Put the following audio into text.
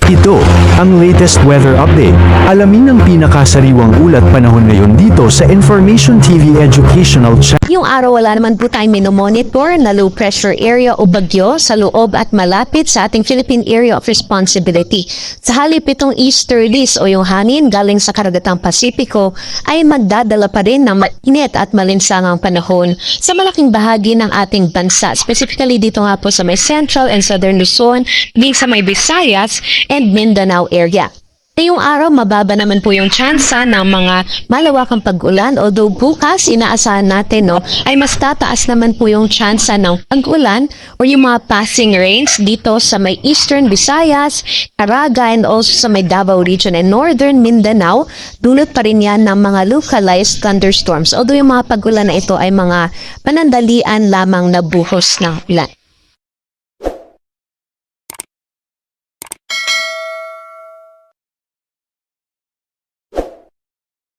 Ito ang latest weather update. Alamin ang pinakasariwang ulat panahon ngayon dito sa Information TV Educational Channel. Yung araw wala naman po tayong minomonitor na low pressure area o bagyo sa loob at malapit sa ating Philippine Area of Responsibility. Sa halip itong easterlies o yung hangin galing sa karagatang Pasipiko ay magdadala pa rin ng mainit at malinsangang panahon sa malaking bahagi ng ating bansa. Specifically dito nga po sa may Central and Southern Luzon, din sa may Visayas and Mindanao area. Ngayong araw, mababa naman po yung tsansa ng mga malawakang pag-ulan. Although bukas, inaasahan natin ay mas tataas naman po yung tsansa ng pag-ulan o yung mga passing rains dito sa may Eastern Visayas, Caraga, and also sa may Davao Region and Northern Mindanao. Dulot pa rin yan ng mga localized thunderstorms. Although yung mga pag-ulan na ito ay mga panandalian lamang na buhos ng ulan.